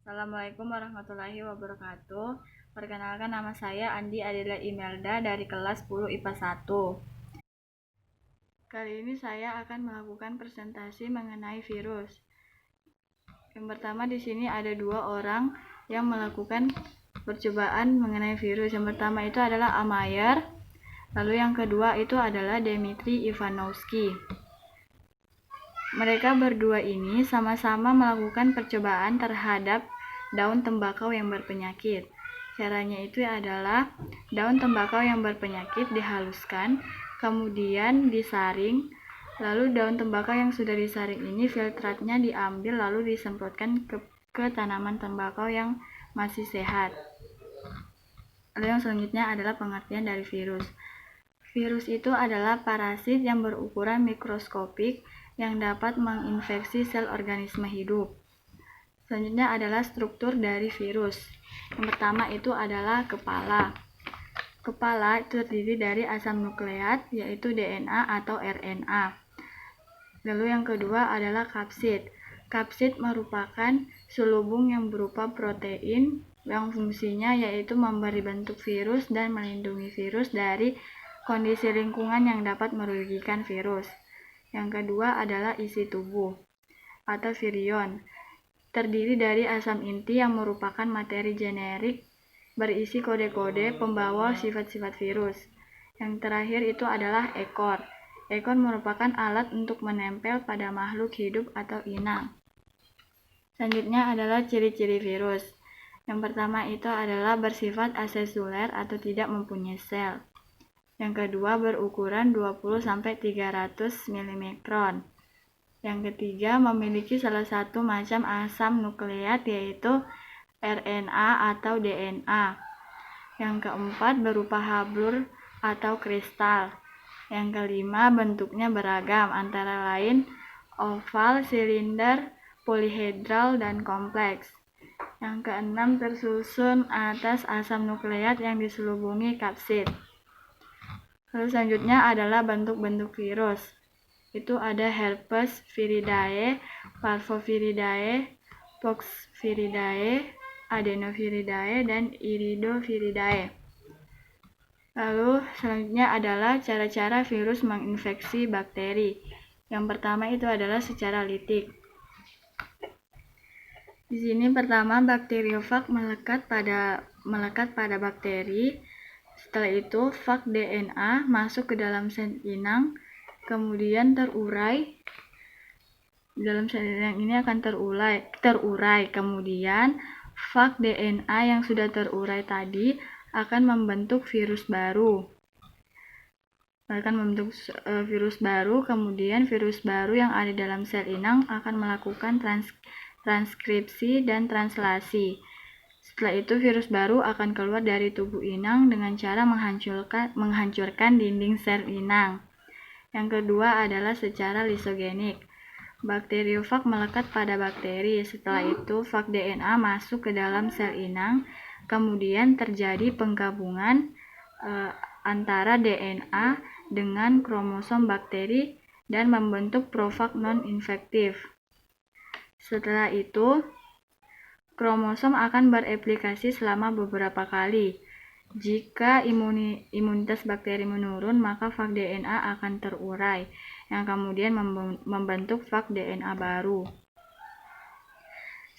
Assalamualaikum warahmatullahi wabarakatuh. Perkenalkan, nama saya Andi Adela Imelda dari kelas 10 IPA 1. Kali ini saya akan melakukan presentasi mengenai virus. Yang pertama, di sini ada 2 orang yang melakukan percobaan mengenai virus. Yang pertama itu adalah Amayer, lalu yang kedua itu adalah Dmitri Ivanovsky. Mereka berdua ini sama-sama melakukan percobaan terhadap daun tembakau yang berpenyakit. Caranya itu adalah daun tembakau yang berpenyakit dihaluskan, kemudian disaring, lalu daun tembakau yang sudah disaring ini filtratnya diambil lalu disemprotkan ke tanaman tembakau yang masih sehat. Lalu yang selanjutnya adalah pengertian dari virus. Virus itu adalah parasit yang berukuran mikroskopik yang dapat menginfeksi sel organisme hidup. Selanjutnya adalah struktur dari virus. Yang pertama itu adalah kepala. Kepala terdiri dari asam nukleat, yaitu DNA atau RNA. Lalu yang kedua adalah kapsid. Kapsid merupakan selubung yang berupa protein yang fungsinya yaitu memberi bentuk virus dan melindungi virus dari kondisi lingkungan yang dapat merugikan virus. Yang kedua adalah isi tubuh atau virion. Terdiri dari asam inti yang merupakan materi generik berisi kode-kode pembawa sifat-sifat virus. Yang terakhir itu adalah ekor. Ekor merupakan alat untuk menempel pada makhluk hidup atau inang. Selanjutnya adalah ciri-ciri virus. Yang pertama itu adalah bersifat aseluler atau tidak mempunyai sel. Yang kedua berukuran 20-300 mm. Yang ketiga memiliki salah satu macam asam nukleat yaitu RNA atau DNA. Yang keempat berupa hablur atau kristal. Yang kelima bentuknya beragam antara lain oval, silinder, polihedral, dan kompleks. Yang keenam tersusun atas asam nukleat yang diselubungi kapsid. Lalu selanjutnya adalah bentuk-bentuk virus. Itu ada herpes viridae, parvoviridae, poxviridae, adenoviridae, dan iridoviridae. Lalu selanjutnya adalah cara-cara virus menginfeksi bakteri. Yang pertama itu adalah secara litik. Di sini pertama bakteriofag melekat pada bakteri. Setelah itu fag DNA masuk ke dalam sel inang, kemudian terurai. Dalam sel inang ini akan terurai. Kemudian fag DNA yang sudah terurai tadi akan membentuk virus baru. Kemudian virus baru yang ada dalam sel inang akan melakukan transkripsi dan translasi. Setelah itu virus baru akan keluar dari tubuh inang dengan cara menghancurkan dinding sel inang. Yang kedua adalah secara lisogenik. Bakteriofag melekat pada bakteri. Setelah itu fag DNA masuk ke dalam sel inang. Kemudian terjadi penggabungan antara DNA dengan kromosom bakteri dan membentuk profag non-infektif. Setelah itu kromosom akan bereplikasi selama beberapa kali. Jika imunitas bakteri menurun, maka fag DNA akan terurai, yang kemudian membentuk fag DNA baru.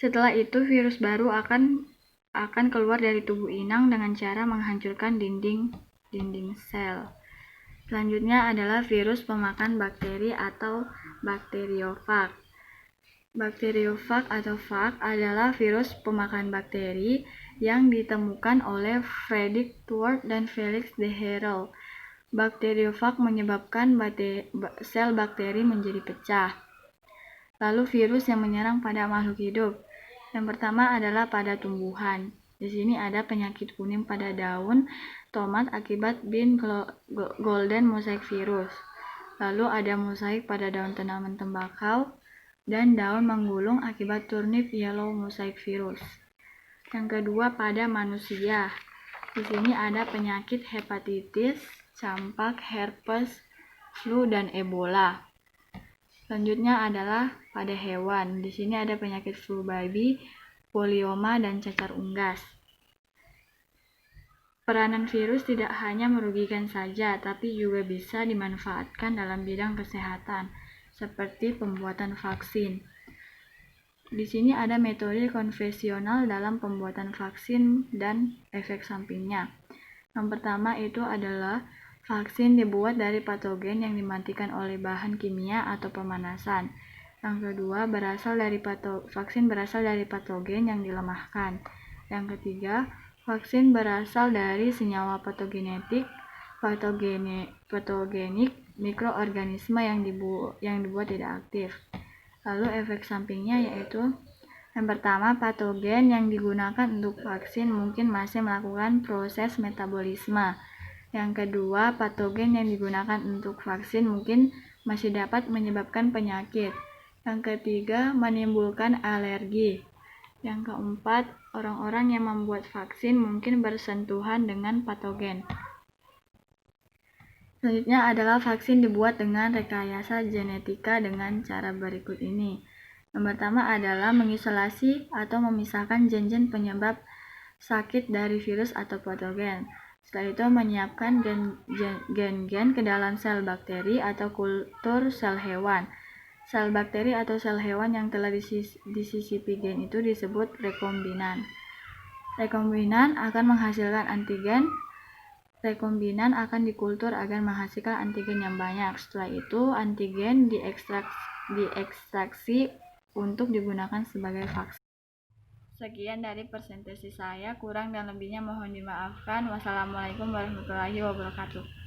Setelah itu, virus baru akan keluar dari tubuh inang dengan cara menghancurkan dinding sel. Selanjutnya adalah virus pemakan bakteri atau bakteriofag. Bakteriofag atau fag adalah virus pemakan bakteri yang ditemukan oleh Frederick Twort dan Felix de Herel. Bakteriofag menyebabkan sel bakteri menjadi pecah. Lalu virus yang menyerang pada makhluk hidup. Yang pertama adalah pada tumbuhan. Di sini ada penyakit kuning pada daun tomat akibat bean golden mosaic virus. Lalu ada mosaik pada daun tanaman tembakau dan daun menggulung akibat turnip yellow mosaic virus. Yang kedua pada manusia. Di sini ada penyakit hepatitis, campak, herpes, flu, dan Ebola. Selanjutnya adalah pada hewan. Di sini ada penyakit flu babi, polioma, dan cacar unggas. Peranan virus tidak hanya merugikan saja, tapi juga bisa dimanfaatkan dalam bidang kesehatan, seperti pembuatan vaksin. Di sini ada metode konvensional dalam pembuatan vaksin dan efek sampingnya. Yang pertama itu adalah vaksin dibuat dari patogen yang dimatikan oleh bahan kimia atau pemanasan. Yang kedua, vaksin berasal dari patogen yang dilemahkan. Yang ketiga, vaksin berasal dari senyawa patogenik mikroorganisme yang dibuat tidak aktif. Lalu efek sampingnya yaitu yang pertama, patogen yang digunakan untuk vaksin mungkin masih melakukan proses metabolisme. Yang kedua, patogen yang digunakan untuk vaksin mungkin masih dapat menyebabkan penyakit. Yang ketiga, menimbulkan alergi. Yang keempat, orang-orang yang membuat vaksin mungkin bersentuhan dengan patogen. Selanjutnya adalah vaksin dibuat dengan rekayasa genetika dengan cara berikut ini. Yang pertama adalah mengisolasi atau memisahkan gen-gen penyebab sakit dari virus atau patogen. Setelah itu menyiapkan gen-gen ke dalam sel bakteri atau kultur sel hewan. Sel bakteri atau sel hewan yang telah disisipi gen itu disebut rekombinan. Rekombinan akan menghasilkan antigen. Rekombinan akan dikultur agar menghasilkan antigen yang banyak. Setelah itu, antigen diekstraksi untuk digunakan sebagai vaksin. Sekian dari presentasi saya, kurang dan lebihnya mohon dimaafkan. Wassalamualaikum warahmatullahi wabarakatuh.